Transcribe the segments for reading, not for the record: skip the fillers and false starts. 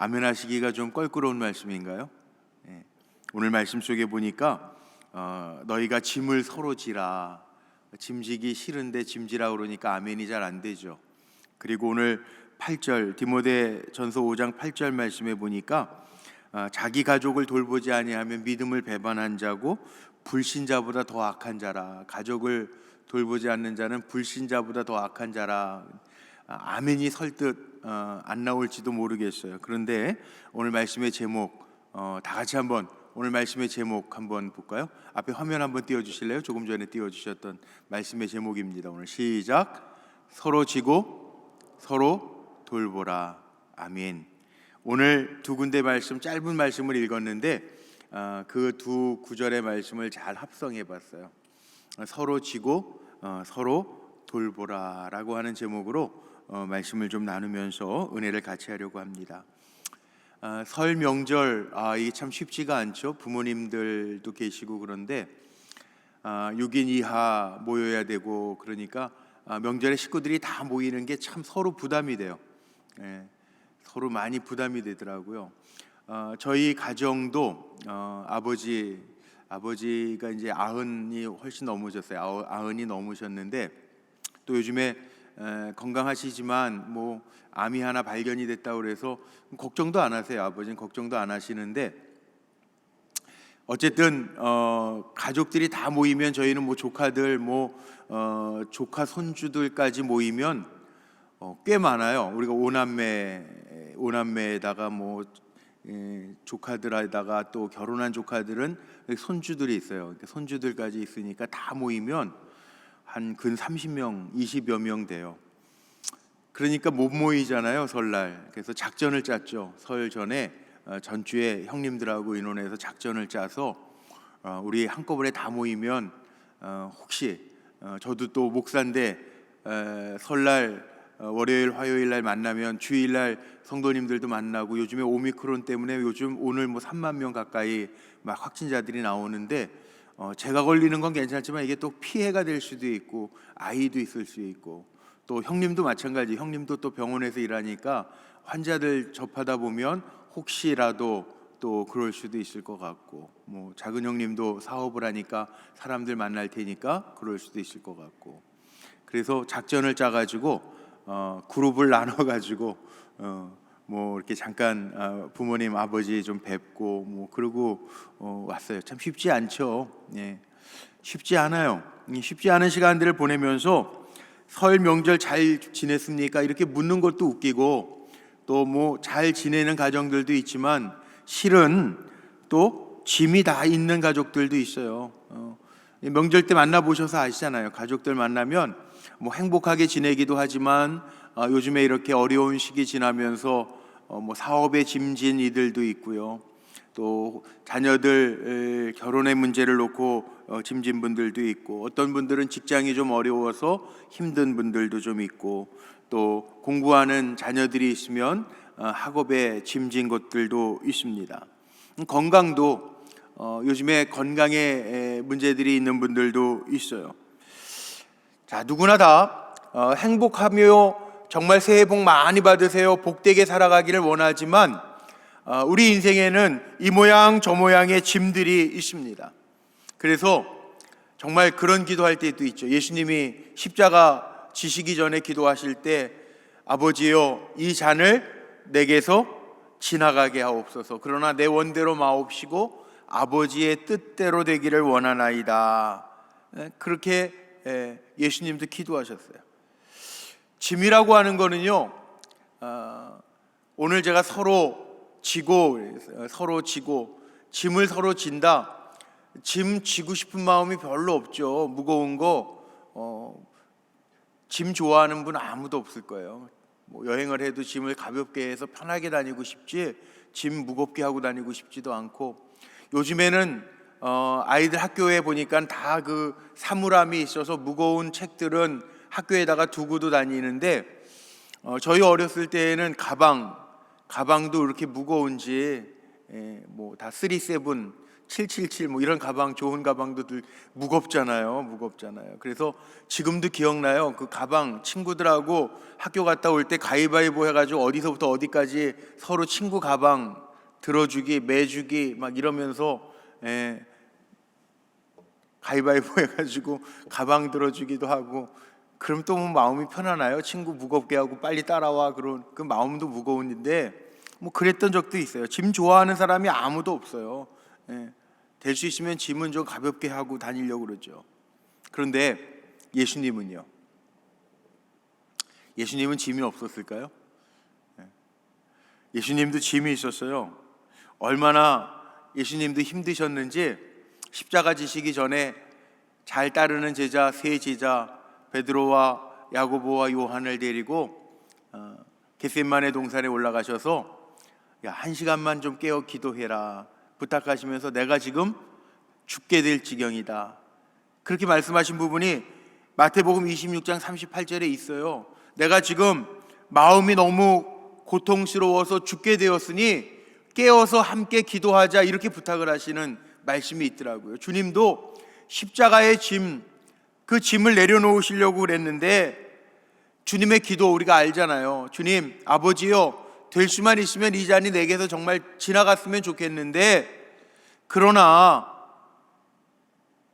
아멘 하시기가 좀 껄끄러운 말씀인가요? 오늘 말씀 속에 보니까 너희가 짐을 서로 지라. 짐지기 싫은데 짐지라 그러니까 아멘이 잘 안 되죠. 그리고 오늘 8절 디모데전서 5장 8절 말씀에 보니까 자기 가족을 돌보지 아니하면 믿음을 배반한 자고 불신자보다 더 악한 자라. 가족을 돌보지 않는 자는 불신자보다 더 악한 자라. 아멘이 설득 안 나올지도 모르겠어요. 그런데 오늘 말씀의 제목 다 같이 한번 오늘 말씀의 제목 한번 볼까요? 앞에 화면 한번 띄워주실래요? 조금 전에 띄워주셨던 말씀의 제목입니다. 오늘 시작. 서로 지고 서로 돌보라. 아멘. 오늘 두 군데 말씀, 짧은 말씀을 읽었는데 그 두 구절의 말씀을 잘 합성해 봤어요. 서로 지고 서로 돌보라 라고 하는 제목으로 말씀을 좀 나누면서 은혜를 같이 하려고 합니다. 설 명절 이게 참 쉽지가 않죠. 부모님들도 계시고 그런데 6인 이하 모여야 되고 그러니까 명절에 식구들이 다 모이는 게 참 서로 부담이 돼요. 서로 많이 부담이 되더라고요. 저희 가정도 아버지가 이제 90이 훨씬 넘으셨어요. 90이 넘으셨는데 또 요즘에 건강하시지만 뭐 암이 하나 발견이 됐다고 그래서 걱정도 안 하세요. 아버지는 걱정도 안 하시는데 어쨌든 가족들이 다 모이면 저희는 뭐 조카들 조카 손주들까지 모이면 꽤 많아요. 우리가 오남매에다가 조카들에다가 또 결혼한 조카들은 손주들이 있어요. 손주들까지 있으니까 다 모이면 한 근 30명, 20여 명 돼요. 그러니까 못 모이잖아요, 설날. 그래서 작전을 짰죠. 설 전에 전주에 형님들하고 의논해서 작전을 짜서 우리 한꺼번에 다 모이면 혹시 저도 또 목사인데 설날 월요일, 화요일 날 만나면 주일 날 성도님들도 만나고 요즘에 오미크론 때문에 요즘 오늘 3만 명 가까이 막 확진자들이 나오는데 제가 걸리는 건 괜찮지만 이게 또 피해가 될 수도 있고 아이도 있을 수 있고 또 형님도 마찬가지. 형님도 또 병원에서 일하니까 환자들 접하다 보면 혹시라도 또 그럴 수도 있을 것 같고 작은 형님도 사업을 하니까 사람들 만날 테니까 그럴 수도 있을 것 같고 그래서 작전을 짜가지고 그룹을 나눠가지고 이렇게 잠깐 부모님 아버지 좀 뵙고 그러고 왔어요. 참 쉽지 않죠. 쉽지 않아요. 쉽지 않은 시간들을 보내면서 설 명절 잘 지냈습니까? 이렇게 묻는 것도 웃기고 또 잘 지내는 가정들도 있지만 실은 또 짐이 다 있는 가족들도 있어요. 명절 때 만나보셔서 아시잖아요. 가족들 만나면 행복하게 지내기도 하지만 요즘에 이렇게 어려운 시기 지나면서 사업에 짐진 이들도 있고요. 또 자녀들 결혼의 문제를 놓고 짐진 분들도 있고 어떤 분들은 직장이 좀 어려워서 힘든 분들도 좀 있고 또 공부하는 자녀들이 있으면 학업에 짐진 것들도 있습니다. 건강도 요즘에 건강에 문제들이 있는 분들도 있어요. 자, 누구나 다 행복하며 정말 새해 복 많이 받으세요, 복되게 살아가기를 원하지만 우리 인생에는 이 모양 저 모양의 짐들이 있습니다. 그래서 정말 그런 기도할 때도 있죠. 예수님이 십자가 지시기 전에 기도하실 때 아버지여 이 잔을 내게서 지나가게 하옵소서. 그러나 내 원대로 마옵시고 아버지의 뜻대로 되기를 원하나이다. 그렇게 예수님도 기도하셨어요. 짐이라고 하는 거는요, 오늘 제가 서로 지고 짐을 서로 진다. 짐 지고 싶은 마음이 별로 없죠. 무거운 거 짐 좋아하는 분 아무도 없을 거예요. 여행을 해도 짐을 가볍게 해서 편하게 다니고 싶지 짐 무겁게 하고 다니고 싶지도 않고 요즘에는 아이들 학교에 보니까 다 그 사물함이 있어서 무거운 책들은 학교에다가 두고도 다니는데 저희 어렸을 때에는 가방도 이렇게 무거운지 다 3, 7 777 뭐 이런 가방, 좋은 가방도 무겁잖아요. 그래서 지금도 기억나요. 그 가방 친구들하고 학교 갔다 올 때 가위바위보 해가지고 어디서부터 어디까지 서로 친구 가방 들어주기, 매주기 막 이러면서 가위바위보 해가지고 가방 들어주기도 하고. 그럼 또 뭐 마음이 편하나요? 친구 무겁게 하고 빨리 따라와, 그런 그 마음도 무거운데 뭐 그랬던 적도 있어요. 짐 좋아하는 사람이 아무도 없어요. 될 수 있으면 짐은 좀 가볍게 하고 다니려고 그러죠. 그런데 예수님은요? 예수님은 짐이 없었을까요? 예수님도 짐이 있었어요. 얼마나 예수님도 힘드셨는지 십자가 지시기 전에 잘 따르는 제자, 세 제자 베드로와 야고보와 요한을 데리고 겟세마네 동산에 올라가셔서 야, 1시간만 좀 깨어 기도해라 부탁하시면서 내가 지금 죽게 될 지경이다, 그렇게 말씀하신 부분이 마태복음 26장 38절에 있어요. 내가 지금 마음이 너무 고통스러워서 죽게 되었으니 깨어서 함께 기도하자, 이렇게 부탁을 하시는 말씀이 있더라고요. 주님도 십자가의 짐, 그 짐을 내려놓으시려고 그랬는데 주님의 기도 우리가 알잖아요. 주님, 아버지요, 될 수만 있으면 이 잔이 내게서 정말 지나갔으면 좋겠는데 그러나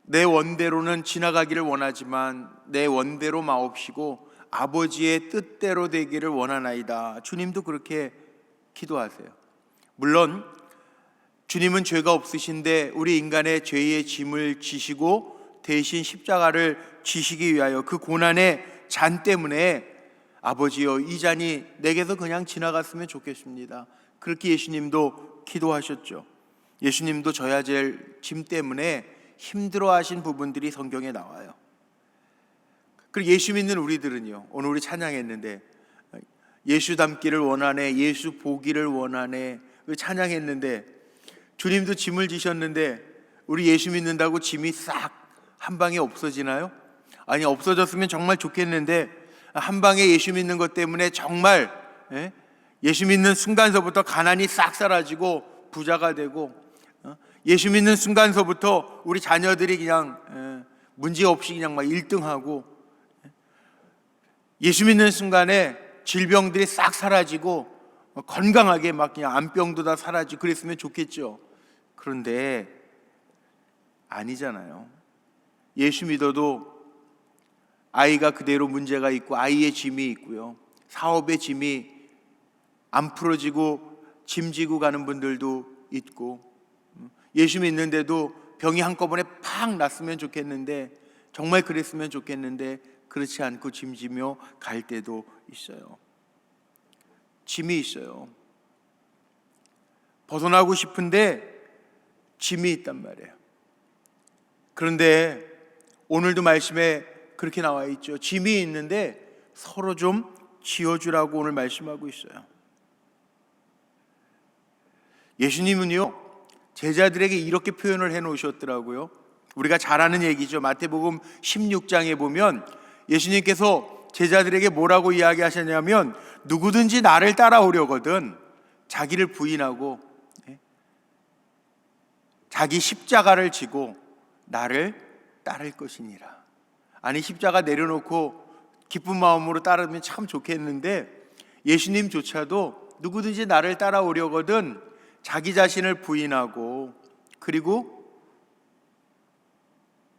내 원대로는 지나가기를 원하지만 내 원대로 마옵시고 아버지의 뜻대로 되기를 원하나이다. 주님도 그렇게 기도하세요. 물론 주님은 죄가 없으신데 우리 인간의 죄의 짐을 지시고 대신 십자가를 지시기 위하여 그 고난의 잔 때문에 아버지여, 이 잔이 내게서 그냥 지나갔으면 좋겠습니다, 그렇게 예수님도 기도하셨죠. 예수님도 져야 될 짐 때문에 힘들어하신 부분들이 성경에 나와요. 그리고 예수 믿는 우리들은요, 오늘 우리 찬양했는데 예수 닮기를 원하네, 예수 보기를 원하네 찬양했는데 주님도 짐을 지셨는데 우리 예수 믿는다고 짐이 싹 한 방에 없어지나요? 아니, 없어졌으면 정말 좋겠는데 한 방에 예수 믿는 것 때문에 정말 예수 믿는 순간서부터 가난이 싹 사라지고 부자가 되고, 예수 믿는 순간서부터 우리 자녀들이 그냥 문제 없이 그냥 막 1등하고, 예수 믿는 순간에 질병들이 싹 사라지고 건강하게 막 그냥 암병도 다 사라지고 그랬으면 좋겠죠. 그런데 아니잖아요. 예수 믿어도 아이가 그대로 문제가 있고 아이의 짐이 있고요, 사업의 짐이 안 풀어지고 짐지고 가는 분들도 있고, 예수 믿는데도 병이 한꺼번에 팍 났으면 좋겠는데 정말 그랬으면 좋겠는데 그렇지 않고 짐지며 갈 때도 있어요. 짐이 있어요. 벗어나고 싶은데 짐이 있단 말이에요. 그런데 오늘도 말씀에 그렇게 나와 있죠. 짐이 있는데 서로 좀 지어주라고 오늘 말씀하고 있어요. 예수님은요, 제자들에게 이렇게 표현을 해놓으셨더라고요. 우리가 잘 아는 얘기죠. 마태복음 16장에 보면 예수님께서 제자들에게 뭐라고 이야기하셨냐면 누구든지 나를 따라오려거든 자기를 부인하고 자기 십자가를 지고 나를 따를 것이니라. 아니, 십자가 내려놓고 기쁜 마음으로 따르면 참 좋겠는데 예수님조차도 누구든지 나를 따라오려거든 자기 자신을 부인하고 그리고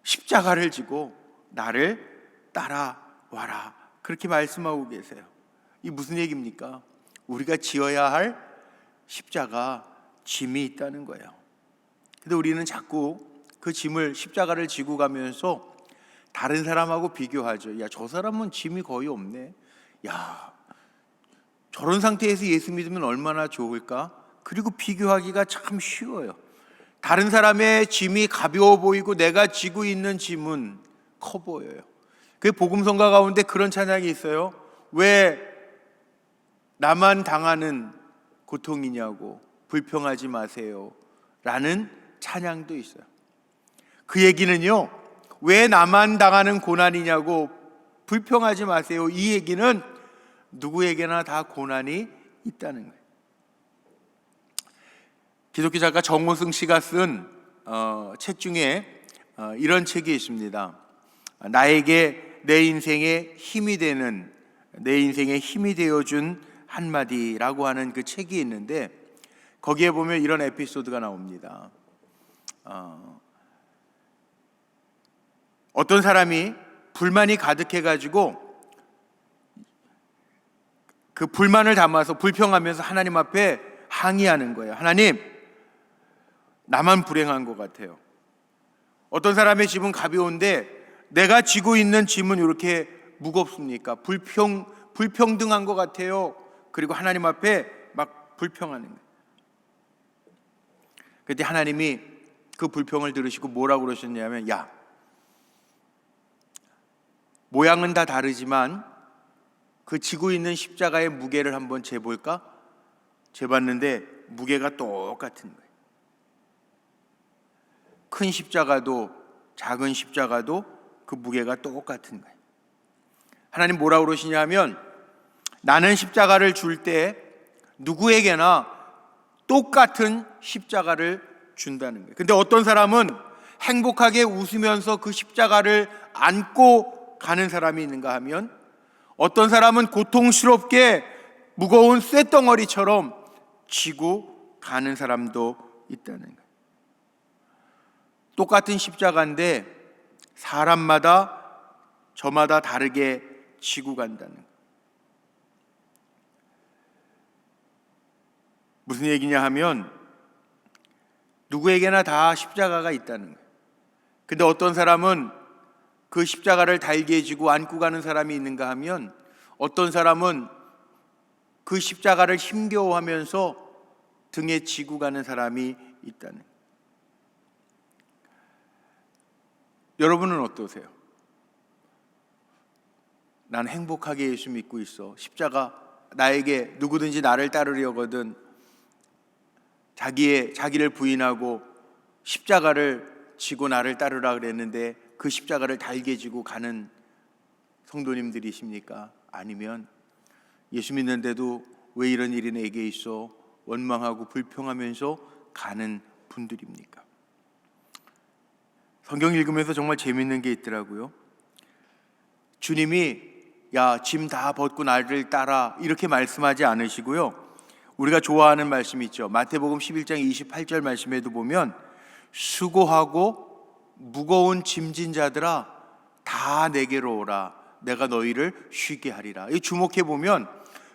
십자가를 지고 나를 따라와라, 그렇게 말씀하고 계세요. 이 무슨 얘기입니까? 우리가 지어야 할 십자가, 짐이 있다는 거예요. 근데 우리는 자꾸 그 짐을, 십자가를 지고 가면서 다른 사람하고 비교하죠. 야, 저 사람은 짐이 거의 없네. 야, 저런 상태에서 예수 믿으면 얼마나 좋을까? 그리고 비교하기가 참 쉬워요. 다른 사람의 짐이 가벼워 보이고 내가 지고 있는 짐은 커 보여요. 그 복음성가 가운데 그런 찬양이 있어요. 왜 나만 당하는 고통이냐고 불평하지 마세요 라는 찬양도 있어요. 그 얘기는요, 왜 나만 당하는 고난이냐고 불평하지 마세요, 이 얘기는 누구에게나 다 고난이 있다는 거예요. 기독교 작가 정호승 씨가 쓴 책 중에 이런 책이 있습니다. 나에게 내 인생의 힘이 되는, 내 인생의 힘이 되어준 한마디라고 하는 그 책이 있는데, 거기에 보면 이런 에피소드가 나옵니다. 어떤 사람이 불만이 가득해가지고 그 불만을 담아서 불평하면서 하나님 앞에 항의하는 거예요. 하나님, 나만 불행한 것 같아요. 어떤 사람의 집은 가벼운데 내가 지고 있는 짐은 이렇게 무겁습니까? 불평등한 것 같아요. 그리고 하나님 앞에 막 불평하는 거예요. 그때 하나님이 그 불평을 들으시고 뭐라고 그러셨냐면, 야, 모양은 다 다르지만 그 지고 있는 십자가의 무게를 한번 재볼까? 재봤는데 무게가 똑같은 거예요. 큰 십자가도 작은 십자가도 그 무게가 똑같은 거예요. 하나님 뭐라고 그러시냐면, 나는 십자가를 줄 때 누구에게나 똑같은 십자가를 준다는 거예요. 근데 어떤 사람은 행복하게 웃으면서 그 십자가를 안고 가는 사람이 있는가 하면, 어떤 사람은 고통스럽게 무거운 쇳덩어리처럼 지고 가는 사람도 있다는 거예요. 똑같은 십자가인데 사람마다 저마다 다르게 지고 간다는 거예요. 무슨 얘기냐 하면, 누구에게나 다 십자가가 있다는 거예요. 근데 어떤 사람은 그 십자가를 달게 지고 안고 가는 사람이 있는가 하면, 어떤 사람은 그 십자가를 힘겨워하면서 등에 지고 가는 사람이 있다는 거예요. 여러분은 어떠세요? 난 행복하게 예수 믿고 있어. 십자가, 나에게 누구든지 나를 따르려거든 자기를 부인하고 십자가를 지고 나를 따르라 그랬는데 그 십자가를 달게 지고 가는 성도님들이십니까? 아니면 예수 믿는데도 왜 이런 일이 내게 있어? 원망하고 불평하면서 가는 분들입니까? 성경 읽으면서 정말 재밌는 게 있더라고요. 주님이 야, 짐 다 벗고 나를 따라 이렇게 말씀하지 않으시고요, 우리가 좋아하는 말씀이 있죠. 마태복음 11장 28절 말씀에도 보면, 수고하고 무거운 짐진 자들아 다 내게로 오라, 내가 너희를 쉬게 하리라. 이 주목해 보면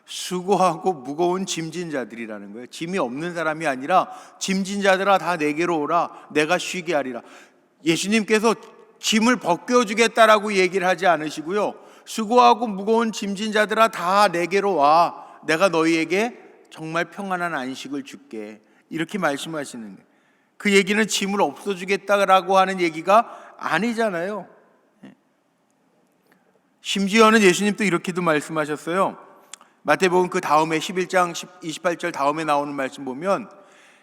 수고하고 무거운 짐진 자들이라는 거예요. 짐이 없는 사람이 아니라 짐진 자들아 다 내게로 오라, 내가 쉬게 하리라. 예수님께서 짐을 벗겨주겠다라고 얘기를 하지 않으시고요, 수고하고 무거운 짐진 자들아 다 내게로 와, 내가 너희에게 정말 평안한 안식을 줄게, 이렇게 말씀하시는 거예요. 그 얘기는 짐을 없어주겠다라고 하는 얘기가 아니잖아요. 심지어는 예수님도 이렇게도 말씀하셨어요. 마태복음 그 다음에 11장 28절 다음에 나오는 말씀 보면,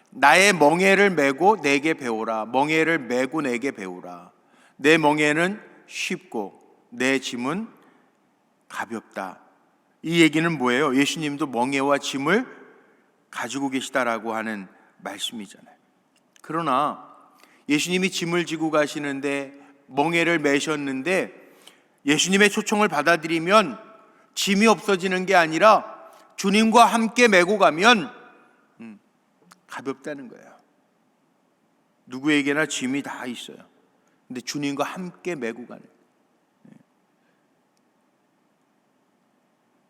나의 멍에를 메고 내게 배우라, 멍에를 메고 내게 배우라, 내 멍에는 쉽고 내 짐은 가볍다. 이 얘기는 뭐예요? 예수님도 멍에와 짐을 가지고 계시다라고 하는 말씀이잖아요. 그러나 예수님이 짐을 지고 가시는데 멍에를 메셨는데, 예수님의 초청을 받아들이면 짐이 없어지는 게 아니라 주님과 함께 메고 가면 가볍다는 거예요. 누구에게나 짐이 다 있어요. 근데 주님과 함께 메고 가는.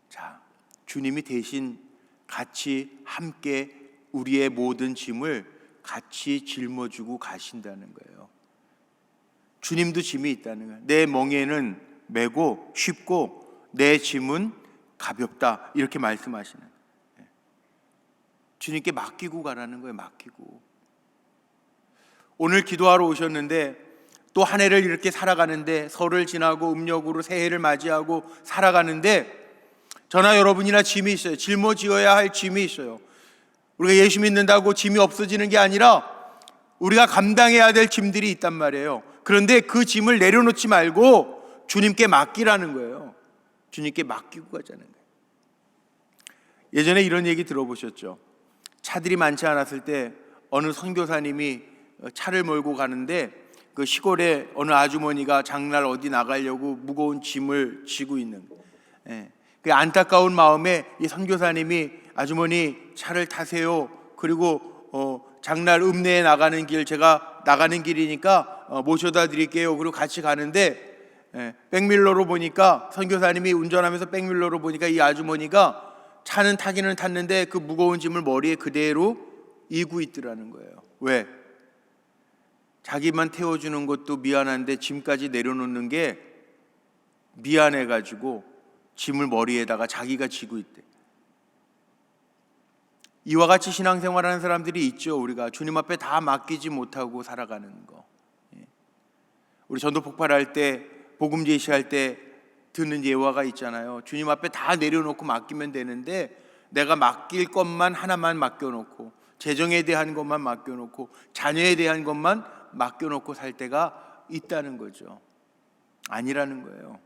자, 주님이 대신 같이 함께 우리의 모든 짐을 같이 짊어지고 가신다는 거예요. 주님도 짐이 있다는 거예요. 내 멍에는 메고 쉽고 내 짐은 가볍다, 이렇게 말씀하시는 거예요. 주님께 맡기고 가라는 거예요. 맡기고. 오늘 기도하러 오셨는데 또 한 해를 이렇게 살아가는데, 설을 지나고 음력으로 새해를 맞이하고 살아가는데 저나 여러분이나 짐이 있어요. 짊어지어야 할 짐이 있어요. 우리가 예수 믿는다고 짐이 없어지는 게 아니라 우리가 감당해야 될 짐들이 있단 말이에요. 그런데 그 짐을 내려놓지 말고 주님께 맡기라는 거예요. 주님께 맡기고 가자는 거예요. 예전에 이런 얘기 들어보셨죠? 차들이 많지 않았을 때 어느 선교사님이 차를 몰고 가는데 그 시골에 어느 아주머니가 장날 어디 나가려고 무거운 짐을 지고 있는, 그 안타까운 마음에 이 선교사님이 아주머니 차를 타세요. 그리고 장날 읍내에 나가는 길, 제가 나가는 길이니까 모셔다 드릴게요. 그리고 같이 가는데 백밀러로 보니까, 선교사님이 운전하면서 백밀러로 보니까 이 아주머니가 차는 타기는 탔는데 그 무거운 짐을 머리에 그대로 이고 있더라는 거예요. 왜? 자기만 태워주는 것도 미안한데 짐까지 내려놓는 게 미안해가지고 짐을 머리에다가 자기가 지고 있대. 이와 같이 신앙생활하는 사람들이 있죠. 우리가 주님 앞에 다 맡기지 못하고 살아가는 거. 우리 전도 폭발할 때, 복음 제시할 때 듣는 예화가 있잖아요. 주님 앞에 다 내려놓고 맡기면 되는데 내가 맡길 것만 하나만 맡겨놓고, 재정에 대한 것만 맡겨놓고, 자녀에 대한 것만 맡겨놓고 살 때가 있다는 거죠. 아니라는 거예요.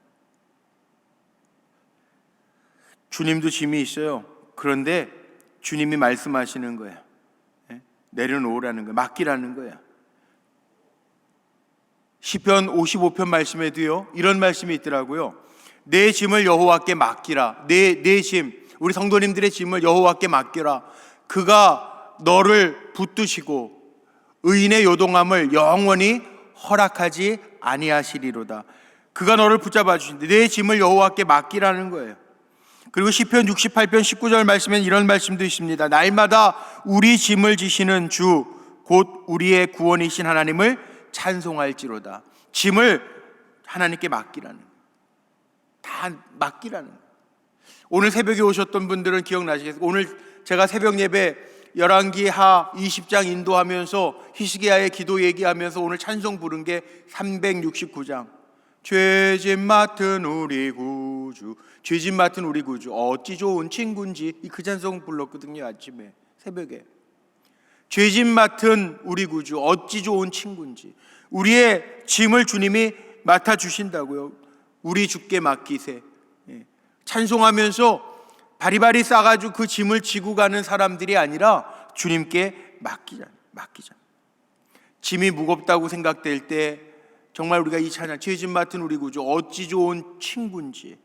주님도 짐이 있어요. 그런데 주님이 말씀하시는 거예요. 내려놓으라는 거예요. 맡기라는 거예요. 시편 55편 말씀에도요, 이런 말씀이 있더라고요. 내 짐을 여호와께 맡기라. 내 짐, 우리 성도님들의 짐을 여호와께 맡기라. 그가 너를 붙드시고 의인의 요동함을 영원히 허락하지 아니하시리로다. 그가 너를 붙잡아 주신다. 내 짐을 여호와께 맡기라는 거예요. 그리고 시편 68편 19절 말씀엔 이런 말씀도 있습니다. 날마다 우리 짐을 지시는 주 곧 우리의 구원이신 하나님을 찬송할지로다. 짐을 하나님께 맡기라는 거예요. 다 맡기라는 거예요. 오늘 새벽에 오셨던 분들은 기억나시겠어요? 오늘 제가 새벽 예배 열왕기하 20장 인도하면서 히스기야의 기도 얘기하면서 오늘 찬송 부른 게 369장. 죄짐 맡은 우리 구주, 죄짐 맡은 우리 구주 어찌 좋은 친구인지, 그 찬송 불렀거든요. 아침에 새벽에. 죄짐 맡은 우리 구주 어찌 좋은 친구인지, 우리의 짐을 주님이 맡아주신다고요. 우리 주께 맡기세. 찬송하면서 바리바리 싸가지고 그 짐을 지고 가는 사람들이 아니라 주님께 맡기자. 짐이 무겁다고 생각될 때 정말 우리가 이 찬양, 죄짐 맡은 우리 구주 어찌 좋은 친구인지,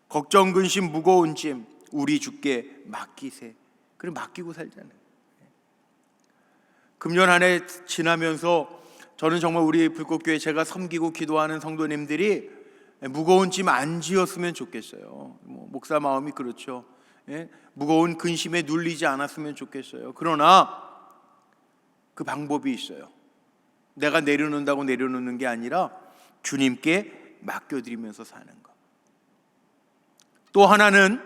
걱정 근심 무거운 짐 우리 주께 맡기세. 그럼 맡기고 살자는. 금년 한 해 지나면서 저는 정말 우리 불꽃교회 제가 섬기고 기도하는 성도님들이 무거운 짐 안 지었으면 좋겠어요. 목사 마음이 그렇죠. 무거운 근심에 눌리지 않았으면 좋겠어요. 그러나 그 방법이 있어요. 내가 내려놓는다고 내려놓는 게 아니라 주님께 맡겨드리면서 사는 것. 또 하나는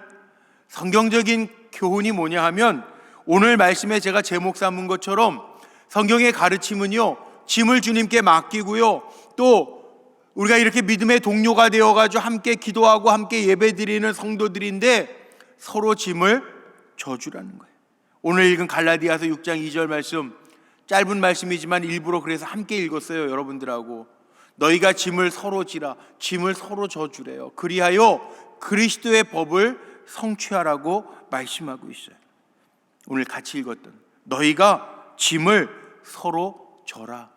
성경적인 교훈이 뭐냐 하면, 오늘 말씀에 제가 제목 삼은 것처럼 성경의 가르침은요, 짐을 주님께 맡기고요, 또 우리가 이렇게 믿음의 동료가 되어가지고 함께 기도하고 함께 예배드리는 성도들인데 서로 짐을 져주라는 거예요. 오늘 읽은 갈라디아서 6장 2절 말씀, 짧은 말씀이지만 일부러 그래서 함께 읽었어요. 여러분들하고 너희가 짐을 서로 지라, 짐을 서로 져주래요. 그리하여 그리스도의 법을 성취하라고 말씀하고 있어요. 오늘 같이 읽었던 너희가 짐을 서로 져라.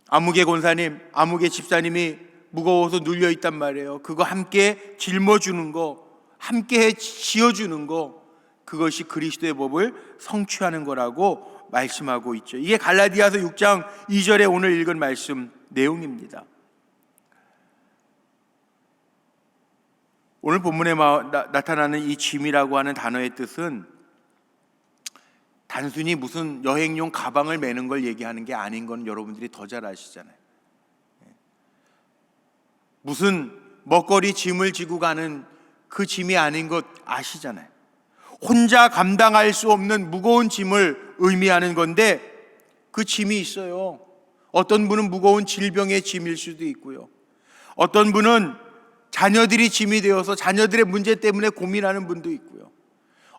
아무개 권사님, 아무개 집사님이 무거워서 눌려 있단 말이에요. 그거 함께 짊어주는 거, 함께 지어주는 거, 그것이 그리스도의 법을 성취하는 거라고 말씀하고 있죠. 이게 갈라디아서 6장 2절에 오늘 읽은 말씀 내용입니다. 오늘 본문에 나타나는 이 짐이라고 하는 단어의 뜻은 단순히 무슨 여행용 가방을 메는 걸 얘기하는 게 아닌 건 여러분들이 더 잘 아시잖아요. 무슨 먹거리 짐을 지고 가는 그 짐이 아닌 것 아시잖아요. 혼자 감당할 수 없는 무거운 짐을 의미하는 건데 그 짐이 있어요. 어떤 분은 무거운 질병의 짐일 수도 있고요. 어떤 분은 자녀들이 짐이 되어서 자녀들의 문제 때문에 고민하는 분도 있고요.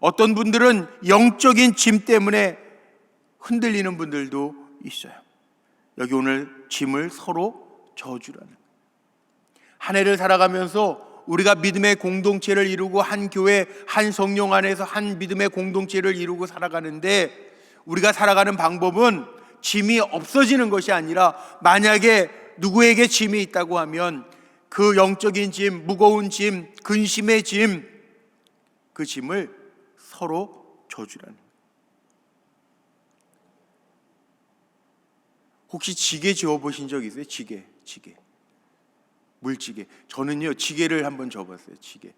어떤 분들은 영적인 짐 때문에 흔들리는 분들도 있어요. 여기 오늘 짐을 서로 져주라는 거예요. 한 해를 살아가면서 우리가 믿음의 공동체를 이루고 한 교회, 한 성령 안에서 한 믿음의 공동체를 이루고 살아가는데 우리가 살아가는 방법은 짐이 없어지는 것이 아니라, 만약에 누구에게 짐이 있다고 하면 그 영적인 짐, 무거운 짐, 근심의 짐, 그 짐을 서로 져주라는 거예요. 혹시 지게 지어보신 적 있어요? 지게. 물지게. 저는요, 지게를 한번 져봤어요. 지게.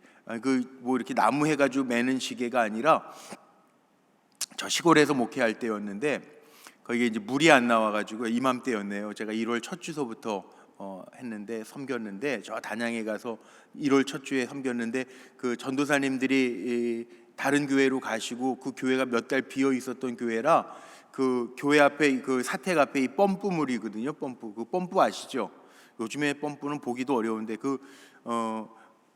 뭐 이렇게 나무 해가지고 매는 지게가 아니라, 저 시골에서 목회할 때였는데, 거기에 이제 물이 안 나와가지고, 이맘때였네요. 제가 1월 첫 주소부터 했는데, 섬겼는데, 저 단양에 가서 1월 첫 주에 섬겼는데, 그 전도사님들이 다른 교회로 가시고, 그 교회가 몇 달 비어 있었던 교회라, 그 교회 앞에, 그 사택 앞에 이 펌프물이거든요. 그 펌프 아시죠? 요즘에 펌프는 보기도 어려운데,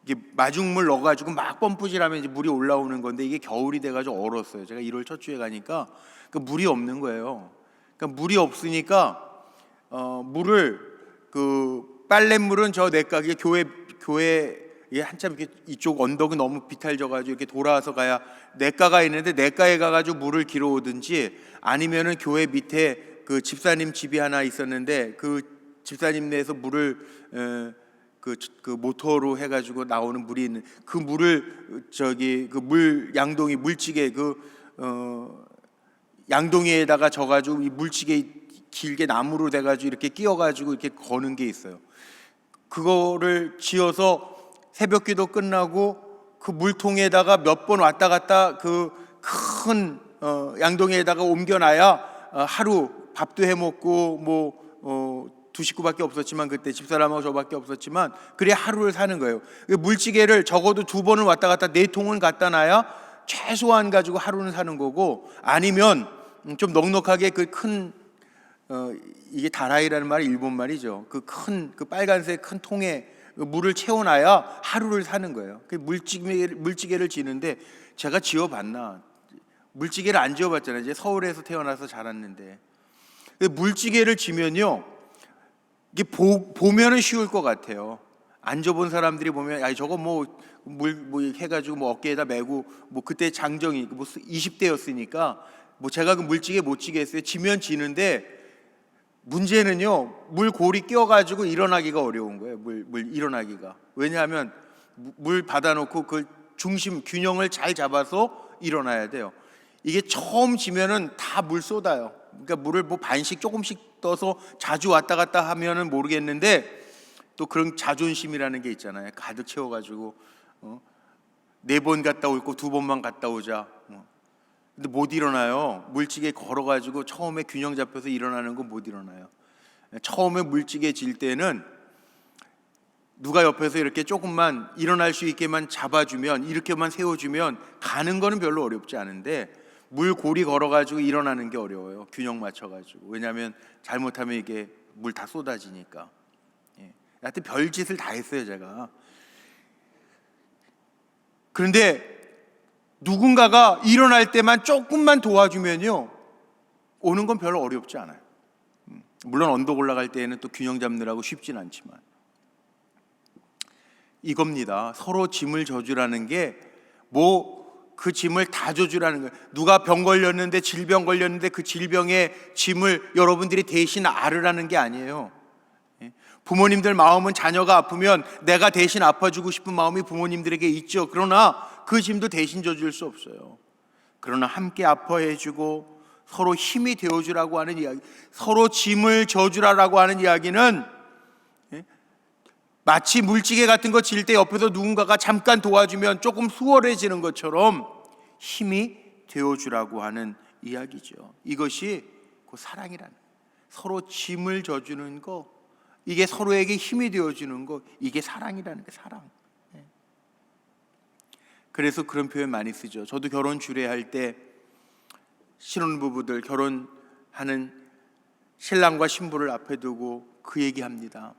이게 마중물 넣어가지고 막 펌프질하면 이제 물이 올라오는 건데, 이게 겨울이 돼가지고 얼었어요. 제가 1월 첫 주에 가니까 그 물이 없는 거예요. 그러니까 물이 없으니까 물을, 그 빨랫물은 저 내각에 교회 이게 한참 이렇게 이쪽 언덕이 너무 비탈져가지고 이렇게 돌아와서 가야 내가가 있는데, 내가에 가가지고 물을 길어오든지, 아니면은 교회 밑에 그 집사님 집이 하나 있었는데, 그 집사님 내에서 물을 그 모터로 해가지고 나오는 물이 있는 그 물을 그 물 양동이, 물찌개 양동이에다가 져가지고 이 물찌개 길게 나무로 돼가지고 이렇게 끼워가지고 이렇게 거는 게 있어요. 그거를 지어서 새벽기도 끝나고 그 물통에다가 몇 번 왔다 갔다 그 큰 양동이에다가 옮겨놔야 하루 밥도 해먹고, 두 식구밖에 없었지만, 그때 집사람하고 저밖에 없었지만, 그래 하루를 사는 거예요. 물찌개를 적어도 2번을 왔다 갔다 4통은 갖다 놔야 최소한 가지고 하루는 사는 거고, 아니면 좀 넉넉하게 그 큰 이게 다라이라는 말이 일본 말이죠. 그 빨간색 큰 통에 물을 채워놔야 하루를 사는 거예요. 그 물찌개를 지는데, 제가 지어봤나? 물찌개를 안 지어봤잖아요. 이제 서울에서 태어나서 자랐는데, 물찌개를 지면요, 이게 보면은 쉬울 것 같아요. 안 져본 사람들이 보면, 야, 저거 물 해가지고 어깨에다 메고, 그때 장정이 20대였으니까 제가 그 물찌개 못 지겠어요. 지면 지는데, 문제는요, 물골이 끼어가지고 일어나기가 어려운 거예요. 물 일어나기가. 왜냐하면 물 받아놓고 그 중심 균형을 잘 잡아서 일어나야 돼요. 이게 처음 지면은 다 물 쏟아요. 그러니까 물을 반씩 조금씩 떠서 자주 왔다 갔다 하면은 모르겠는데, 또 그런 자존심이라는 게 있잖아요. 가득 채워가지고 4번 갔다 오고 2번만 갔다 오자. 근데 못 일어나요. 물찌개 걸어가지고 처음에 균형 잡혀서 일어나는 거 못 일어나요. 처음에 물찌개 질 때는 누가 옆에서 이렇게 조금만 일어날 수 있게만 잡아주면, 이렇게만 세워주면 가는 거는 별로 어렵지 않은데, 물골이 걸어가지고 일어나는 게 어려워요. 균형 맞춰가지고. 왜냐하면 잘못하면 이게 물 다 쏟아지니까. 하여튼 별짓을 다 했어요, 제가. 그런데 누군가가 일어날 때만 조금만 도와주면요, 오는 건 별로 어렵지 않아요. 물론 언덕 올라갈 때에는 또 균형 잡느라고 쉽진 않지만, 이겁니다. 서로 짐을 져주라는 게 그 짐을 다 져주라는 거예요. 누가 병 걸렸는데, 질병 걸렸는데 그 질병의 짐을 여러분들이 대신 앓으라는 게 아니에요. 부모님들 마음은 자녀가 아프면 내가 대신 아파주고 싶은 마음이 부모님들에게 있죠. 그러나 그 짐도 대신 져줄 수 없어요. 그러나 함께 아파해주고 서로 힘이 되어주라고 하는 이야기, 서로 짐을 져주라라고 하는 이야기는, 마치 물찌개 같은 거 질 때 옆에서 누군가가 잠깐 도와주면 조금 수월해지는 것처럼 힘이 되어주라고 하는 이야기죠. 이것이 그 사랑이라는, 서로 짐을 져주는 거, 이게 서로에게 힘이 되어주는 거, 이게 사랑이라는 게, 사랑. 그래서 그런 표현 많이 쓰죠. 저도 결혼 주례할 때 신혼부부들, 결혼하는 신랑과 신부를 앞에 두고 그 얘기합니다.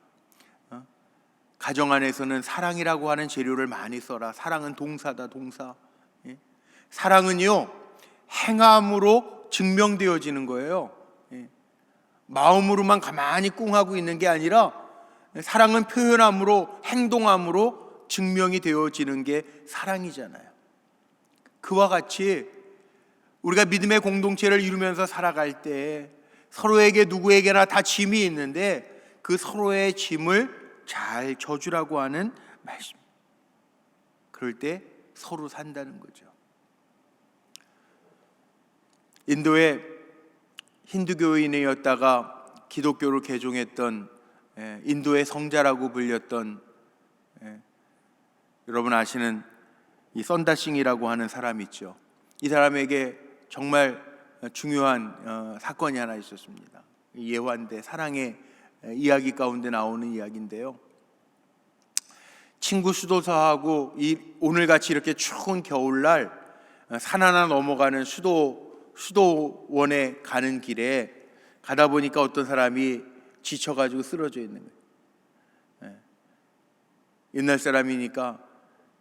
가정 안에서는 사랑이라고 하는 재료를 많이 써라. 사랑은 동사다, 동사. 사랑은요, 행함으로 증명되어지는 거예요. 마음으로만 가만히 꿍하고 있는 게 아니라, 사랑은 표현함으로, 행동함으로 증명이 되어지는 게 사랑이잖아요. 그와 같이 우리가 믿음의 공동체를 이루면서 살아갈 때 서로에게 누구에게나 다 짐이 있는데 그 서로의 짐을 잘 져주라고 하는 말씀. 그럴 때 서로 산다는 거죠. 인도의 힌두교인이었다가 기독교를 개종했던 인도의 성자라고 불렸던 여러분 아시는 이 썬다싱이라고 하는 사람이 있죠. 이 사람에게 정말 중요한 사건이 하나 있었습니다. 예환대 사랑의 이야기 가운데 나오는 이야기인데요. 친구 수도사하고 오늘같이 이렇게 추운 겨울날 산 하나 넘어가는 수도원에 가는 길에 가다 보니까 어떤 사람이 지쳐가지고 쓰러져 있는 거예요. 옛날 사람이니까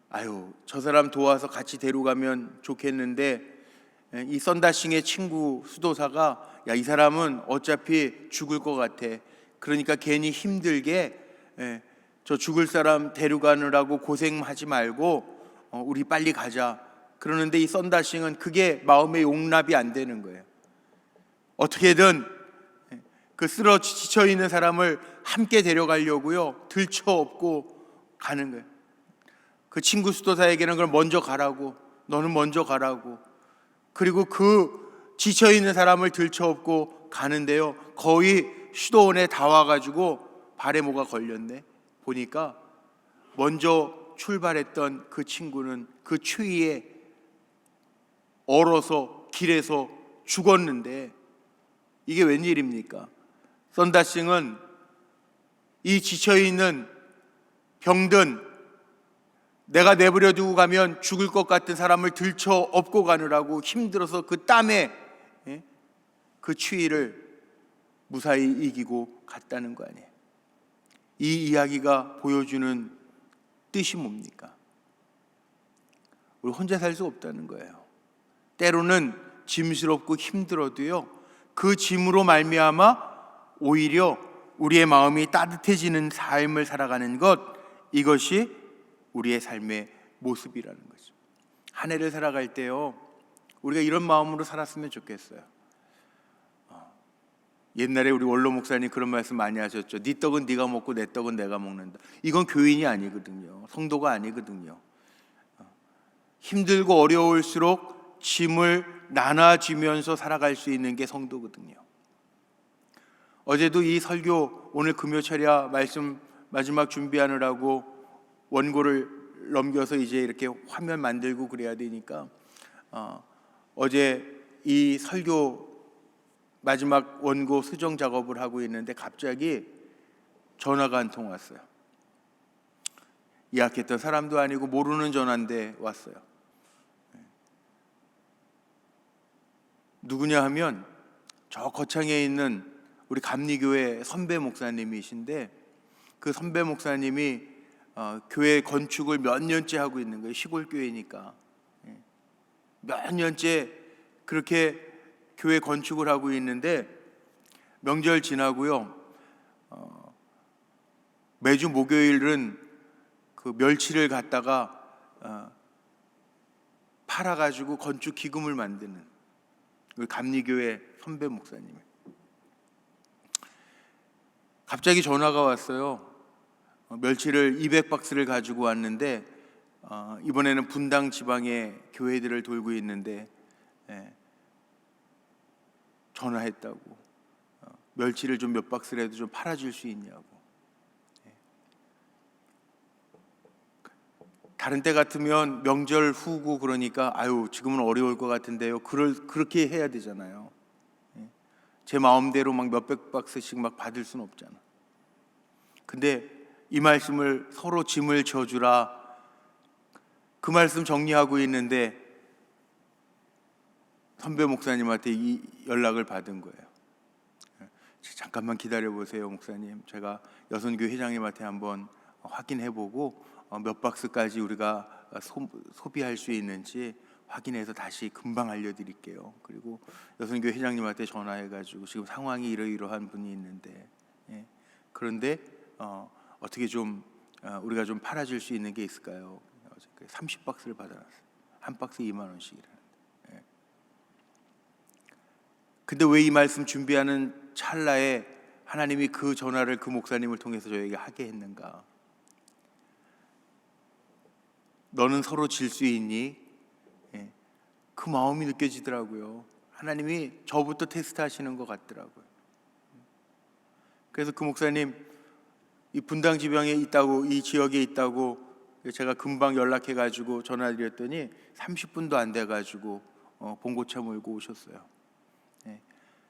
아유, 저 사람 도와서 같이 데려가면 좋겠는데 이 썬다싱의 친구 수도사가 야, 이 사람은 어차피 죽을 것 같아. 그러니까 괜히 힘들게 저 죽을 사람 데려가느라고 고생하지 말고 우리 빨리 가자. 그러는데 이 썬다싱은 그게 마음의 용납이 안 되는 거예요. 어떻게든 그 지쳐 있는 사람을 함께 데려가려고요 들쳐업고 가는 거예요. 그 친구 수도사에게는 그걸 먼저 가라고, 너는 먼저 가라고. 그리고 그 지쳐 있는 사람을 들쳐업고 가는데요, 거의 수도원에 다 와가지고 발에 뭐가 걸렸네. 보니까 먼저 출발했던 그 친구는 그 추위에 얼어서 길에서 죽었는데 이게 웬일입니까? 썬다싱은 이 지쳐있는 병든 내가 내버려 두고 가면 죽을 것 같은 사람을 들쳐 업고 가느라고 힘들어서 그 땀에 그 추위를 무사히 이기고 갔다는 거 아니에요. 이 이야기가 보여주는 뜻이 뭡니까? 우리 혼자 살 수 없다는 거예요. 때로는 짐스럽고 힘들어도요, 그 짐으로 말미암아 오히려 우리의 마음이 따뜻해지는 삶을 살아가는 것, 이것이 우리의 삶의 모습이라는 거죠. 한 해를 살아갈 때요, 우리가 이런 마음으로 살았으면 좋겠어요. 옛날에 우리 원로 목사님 그런 말씀 많이 하셨죠. 네 떡은 네가 먹고 내 떡은 내가 먹는다. 이건 교인이 아니거든요. 성도가 아니거든요. 힘들고 어려울수록 짐을 나눠주면서 살아갈 수 있는 게 성도거든요. 어제도 이 설교 오늘 금요철야 말씀 마지막 준비하느라고 원고를 넘겨서 이제 이렇게 화면 만들고 그래야 되니까 어제 이 설교 마지막 원고 수정 작업을 하고 있는데 갑자기 전화가 한 통 왔어요. 예약했던 사람도 아니고 모르는 전화인데 왔어요. 누구냐 하면 저 거창에 있는 우리 감리교회 선배 목사님이신데 그 선배 목사님이 교회 건축을 몇 년째 하고 있는 거예요. 시골 교회니까 몇 년째 그렇게 교회 건축을 하고 있는데 명절 지나고요, 매주 목요일은 그 멸치를 갖다가 팔아가지고 건축 기금을 만드는 우리 감리교회 선배 목사님. 갑자기 전화가 왔어요. 멸치를 200박스를 가지고 왔는데 이번에는 분당 지방의 교회들을 돌고 있는데 전화했다고. 멸치를 좀 몇 박스라도 좀 팔아줄 수 있냐고. 다른 때 같으면 명절 후고 그러니까 아유 지금은 어려울 것 같은데요. 그렇게 해야 되잖아요. 제 마음대로 막 몇백 박스씩 막 받을 수는 없잖아. 근데 이 말씀을 서로 짐을 져주라, 그 말씀 정리하고 있는데 선배 목사님한테 이 연락을 받은 거예요. 잠깐만 기다려 보세요 목사님, 제가 여선교 회장님한테 한번 확인해보고 몇 박스까지 우리가 소비할 수 있는지 확인해서 다시 금방 알려드릴게요. 그리고 여선교 회장님한테 전화해가지고 지금 상황이 이러이러한 분이 있는데 그런데 어떻게 좀 우리가 좀 팔아줄 수 있는 게 있을까요? 30박스를 받아놨어요. 한 박스 2만 원씩이라는데. 근데 왜 이 말씀 준비하는 찰나에 하나님이 그 전화를 그 목사님을 통해서 저에게 하게 했는가? 너는 서로 질 수 있니? 예, 그 마음이 느껴지더라고요. 하나님이 저부터 테스트 하시는 것 같더라고요. 그래서 그 목사님 이 분당 지방에 있다고, 이 지역에 있다고 제가 금방 연락해가지고 전화드렸더니 30분도 안 돼가지고 봉고차 몰고 오셨어요. 예,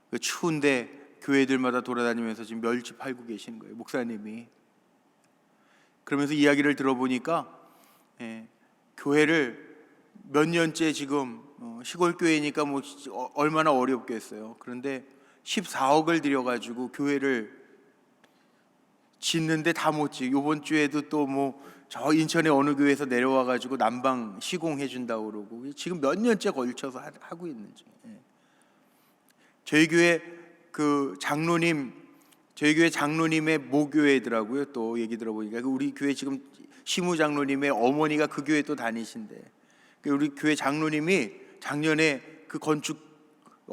그 추운데 교회들마다 돌아다니면서 지금 멸치 팔고 계시는 거예요, 목사님이. 그러면서 이야기를 들어보니까 교회를 몇 년째 지금 시골 교회니까 뭐 얼마나 어렵겠어요. 그런데 14억을 들여가지고 교회를 짓는데 다 못 지. 이번 주에도 또 뭐 저 인천의 어느 교회에서 내려와가지고 난방 시공해 준다고 그러고 지금 몇 년째 걸쳐서 하고 있는 중이에요. 저희 교회 그 장로님, 저희 교회 장로님의 모교회더라고요. 또 얘기 들어보니까 우리 교회 지금 시무 장로님의 어머니가 그 교회 또 다니신데, 우리 교회 장로님이 작년에 그 건축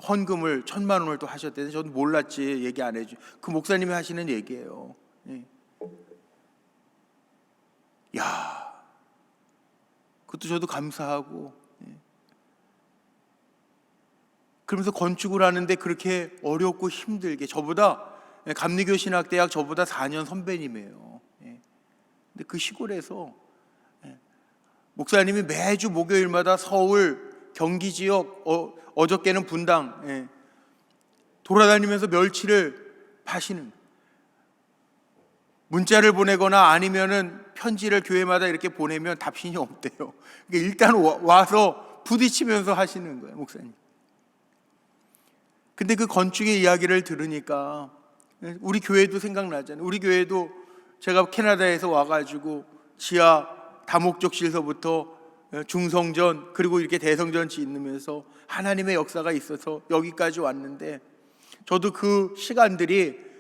헌금을 1,000만 원을 또 하셨대요. 저도 몰랐지, 얘기 안 해줘. 그 목사님이 하시는 얘기예요. 야, 그것도 저도 감사하고. 그러면서 건축을 하는데 그렇게 어렵고 힘들게, 저보다 감리교 신학대학 저보다 4년 선배님이에요. 근데 그 시골에서 목사님이 매주 목요일마다 서울 경기 지역, 어저께는 분당 돌아다니면서 멸치를 파시는, 문자를 보내거나 아니면은 편지를 교회마다 이렇게 보내면 답신이 없대요. 그러니까 일단 와서 부딪히면서 하시는 거예요, 목사님. 근데 그 건축의 이야기를 들으니까 우리 교회도 생각나잖아요. 우리 교회도 제가 캐나다에서 와가지고 지하 다목적실서부터 중성전 그리고 이렇게 대성전 짓으면서 하나님의 역사가 있어서 여기까지 왔는데, 저도 그 시간들이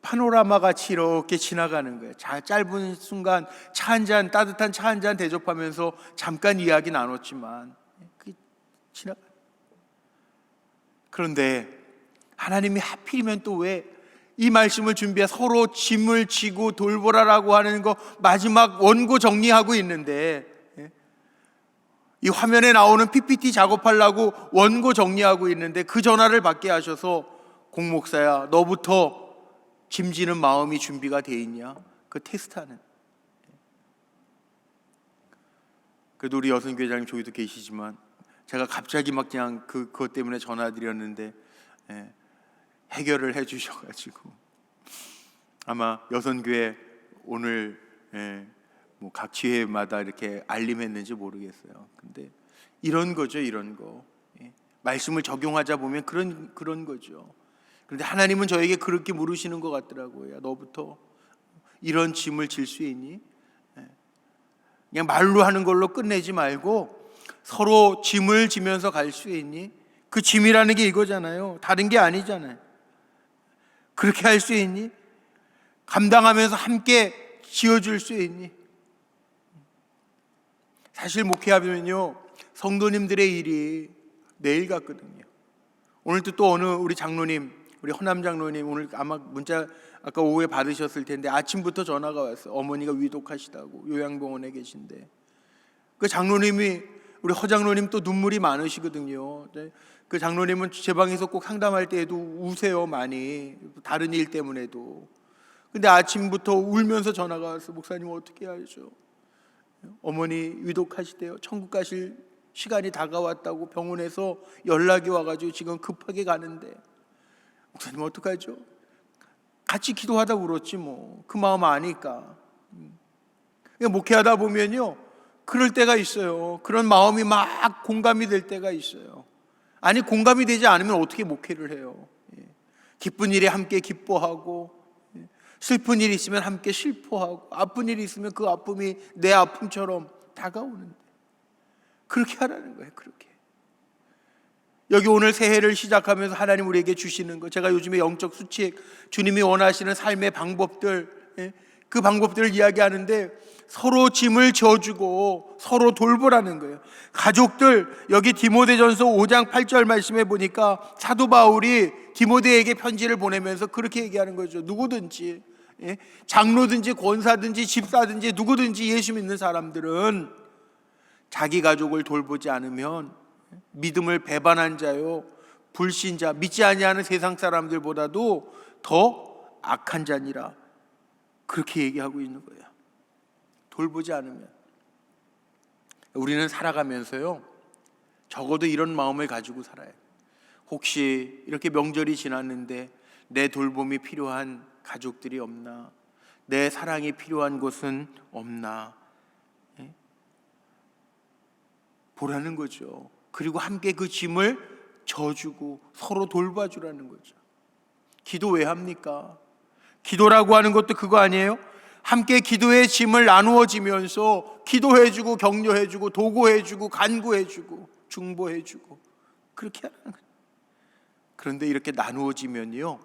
파노라마 같이 이렇게 지나가는 거예요. 짧은 순간 차 한 잔, 따뜻한 차 한 잔 대접하면서 잠깐 이야기 나눴지만 그게 지나가. 그런데 하나님이 하필이면 또 왜 이 말씀을 준비해 서로 짐을 지고 돌보라라고 하는 거 마지막 원고 정리하고 있는데, 이 화면에 나오는 PPT 작업하려고 원고 정리하고 있는데 그 전화를 받게 하셔서, 공 목사야, 너부터 짐지는 마음이 준비가 돼 있냐? 그 테스트하는. 그래도 우리 여선교회장님 저기도 계시지만 제가 갑자기 막 그냥 그것 때문에 전화드렸는데 해결을 해주셔가지고, 아마 여선교회 오늘 뭐 각 지회마다 이렇게 알림했는지 모르겠어요. 근데 이런 거죠, 이런 거. 말씀을 적용하자 보면 그런 거죠. 그런데 하나님은 저에게 그렇게 물으시는 것 같더라고요. 너부터 이런 짐을 질 수 있니? 그냥 말로 하는 걸로 끝내지 말고 서로 짐을 지면서 갈 수 있니? 그 짐이라는 게 이거잖아요. 다른 게 아니잖아요. 그렇게 할 수 있니? 감당하면서 함께 지어줄 수 있니? 사실 목회하면요, 성도님들의 일이 내일 같거든요. 오늘도 또 어느 우리 장로님, 우리 허남 장로님, 오늘 아마 문자 아까 오후에 받으셨을 텐데 아침부터 전화가 왔어요. 어머니가 위독하시다고 요양병원에 계신데, 그 장로님이, 우리 허 장로님 또 눈물이 많으시거든요. 그 장로님은 제 방에서 꼭 상담할 때에도 우세요, 많이. 다른 일 때문에도. 근데 아침부터 울면서 전화가 왔어요. 목사님 어떻게 하죠? 어머니 위독하시대요. 천국 가실 시간이 다가왔다고 병원에서 연락이 와가지고 지금 급하게 가는데 목사님 어떡하죠? 같이 기도하다 울었지 뭐. 그 마음 아니까. 목회하다 보면요, 그럴 때가 있어요. 그런 마음이 막 공감이 될 때가 있어요. 아니, 공감이 되지 않으면 어떻게 목회를 해요? 기쁜 일에 함께 기뻐하고, 슬픈 일이 있으면 함께 슬퍼하고, 아픈 일이 있으면 그 아픔이 내 아픔처럼 다가오는데, 그렇게 하라는 거예요. 그렇게. 여기 오늘 새해를 시작하면서 하나님 우리에게 주시는 거, 제가 요즘에 영적 수칙, 주님이 원하시는 삶의 방법들, 그 방법들을 이야기하는데 서로 짐을 져주고 서로 돌보라는 거예요. 가족들, 여기 디모데전서 5장 8절 말씀에 보니까 사도 바울이 디모데에게 편지를 보내면서 그렇게 얘기하는 거죠. 누구든지, 장로든지 권사든지 집사든지 누구든지 예수 믿는 사람들은 자기 가족을 돌보지 않으면 믿음을 배반한 자요, 불신자, 믿지 아니하는 세상 사람들보다도 더 악한 자니라, 그렇게 얘기하고 있는 거예요. 돌보지 않으면. 우리는 살아가면서요, 적어도 이런 마음을 가지고 살아야 돼요. 혹시 이렇게 명절이 지났는데 내 돌봄이 필요한 가족들이 없나? 내 사랑이 필요한 곳은 없나? 보라는 거죠. 그리고 함께 그 짐을 져주고 서로 돌봐주라는 거죠. 기도 왜 합니까? 기도라고 하는 것도 그거 아니에요? 함께 기도의 짐을 나누어지면서 기도해주고 격려해주고 도구해주고 간구해주고 중보해주고 그렇게 하는 거예요. 그런데 이렇게 나누어지면요,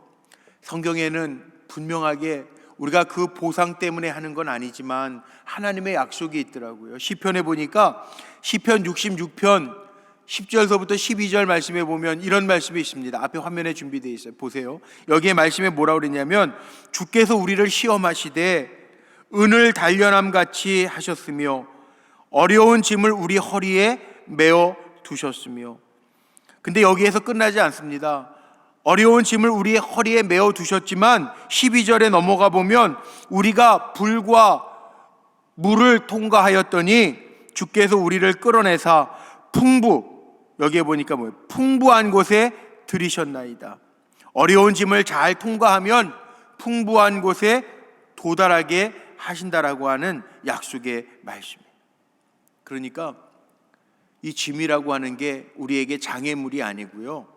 성경에는 분명하게 우리가 그 보상 때문에 하는 건 아니지만 하나님의 약속이 있더라고요. 시편에 보니까 시편 66편 10절서부터 12절 말씀에 보면 이런 말씀이 있습니다. 앞에 화면에 준비되어 있어요. 보세요. 여기에 말씀에 뭐라고 그랬냐면, 주께서 우리를 시험하시되 은을 단련함 같이 하셨으며 어려운 짐을 우리 허리에 메어 두셨으며. 근데 여기에서 끝나지 않습니다. 어려운 짐을 우리 허리에 메어 두셨지만 12절에 넘어가 보면 우리가 불과 물을 통과하였더니 주께서 우리를 끌어내사 여기에 보니까 뭐예요? 풍부한 곳에 들이셨나이다. 어려운 짐을 잘 통과하면 풍부한 곳에 도달하게 하신다라고 하는 약속의 말씀이에요. 그러니까 이 짐이라고 하는 게 우리에게 장애물이 아니고요,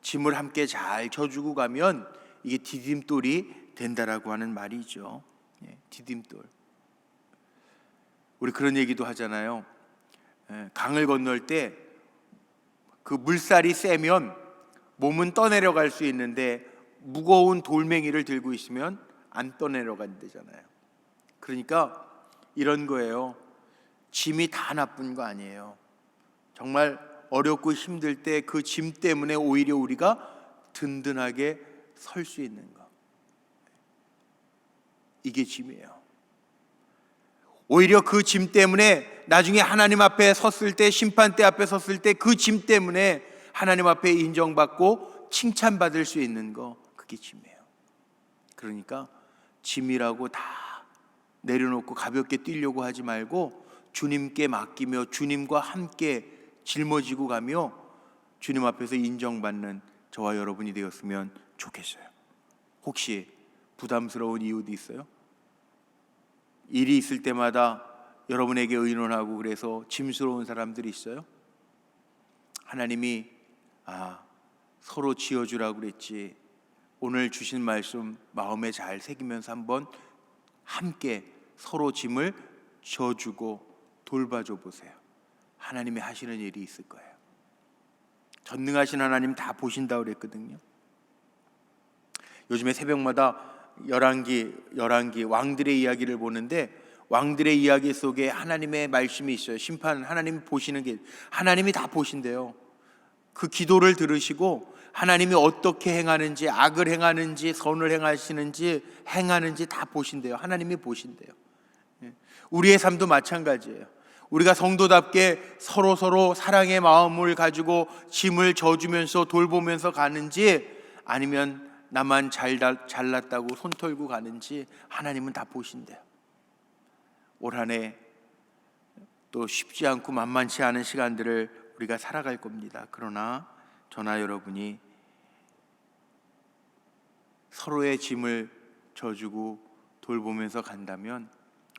짐을 함께 잘 져주고 가면 이게 디딤돌이 된다라고 하는 말이죠. 디딤돌. 우리 그런 얘기도 하잖아요. 강을 건널 때 그 물살이 세면 몸은 떠내려갈 수 있는데 무거운 돌멩이를 들고 있으면 안 떠내려간다잖아요. 그러니까 이런 거예요. 짐이 다 나쁜 거 아니에요. 정말 어렵고 힘들 때 그 짐 때문에 오히려 우리가 든든하게 설 수 있는 거, 이게 짐이에요. 오히려 그 짐 때문에 나중에 하나님 앞에 섰을 때, 심판대 앞에 섰을 때 그 짐 때문에 하나님 앞에 인정받고 칭찬받을 수 있는 거, 그게 짐이에요. 그러니까 짐이라고 다 내려놓고 가볍게 뛰려고 하지 말고 주님께 맡기며 주님과 함께 짊어지고 가며 주님 앞에서 인정받는 저와 여러분이 되었으면 좋겠어요. 혹시 부담스러운 이유도 있어요? 일이 있을 때마다 여러분에게 의논하고 그래서 짐스러운 사람들이 있어요? 하나님이 서로 지어주라고 그랬지, 오늘 주신 말씀 마음에 잘 새기면서 한번 함께 서로 짐을 져주고 돌봐줘 보세요. 하나님이 하시는 일이 있을 거예요. 전능하신 하나님 다 보신다고 그랬거든요. 요즘에 새벽마다 열왕기 왕들의 이야기를 보는데, 왕들의 이야기 속에 하나님의 말씀이 있어요. 심판, 하나님이 보시는 게, 하나님이 다 보신대요. 그 기도를 들으시고 하나님이 어떻게 행하는지, 악을 행하는지 선을 행하는지 다 보신대요. 하나님이 보신대요. 우리의 삶도 마찬가지예요. 우리가 성도답게 서로 사랑의 마음을 가지고 짐을 져주면서 돌보면서 가는지, 아니면 나만 잘났다고 손 털고 가는지 하나님은 다 보신대요. 올 한 해 또 쉽지 않고 만만치 않은 시간들을 우리가 살아갈 겁니다. 그러나 저나 여러분이 서로의 짐을 져주고 돌보면서 간다면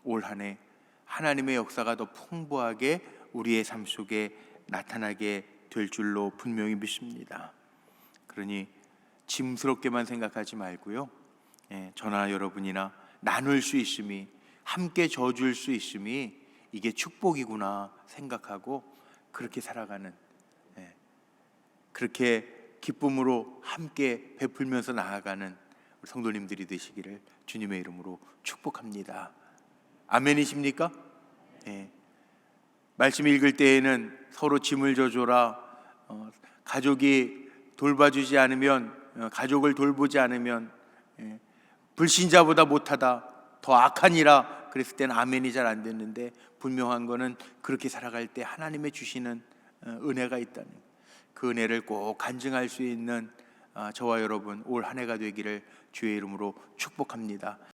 올 한 해 하나님의 역사가 더 풍부하게 우리의 삶 속에 나타나게 될 줄로 분명히 믿습니다. 그러니 짐스럽게만 생각하지 말고요, 저나 여러분이나 나눌 수 있음이, 함께 져줄 수 있음이 이게 축복이구나 생각하고 그렇게 살아가는, 그렇게 기쁨으로 함께 베풀면서 나아가는 우리 성도님들이 되시기를 주님의 이름으로 축복합니다. 아멘이십니까? 예. 말씀 읽을 때에는 서로 짐을 져줘라. 가족이 돌봐주지 않으면, 가족을 돌보지 않으면 불신자보다 못하다, 더 악하니라. 그랬을 때는 아멘이 잘 안 됐는데, 분명한 거는 그렇게 살아갈 때 하나님의 주시는 은혜가 있다는, 그 은혜를 꼭 간증할 수 있는 저와 여러분 올 한 해가 되기를 주의 이름으로 축복합니다.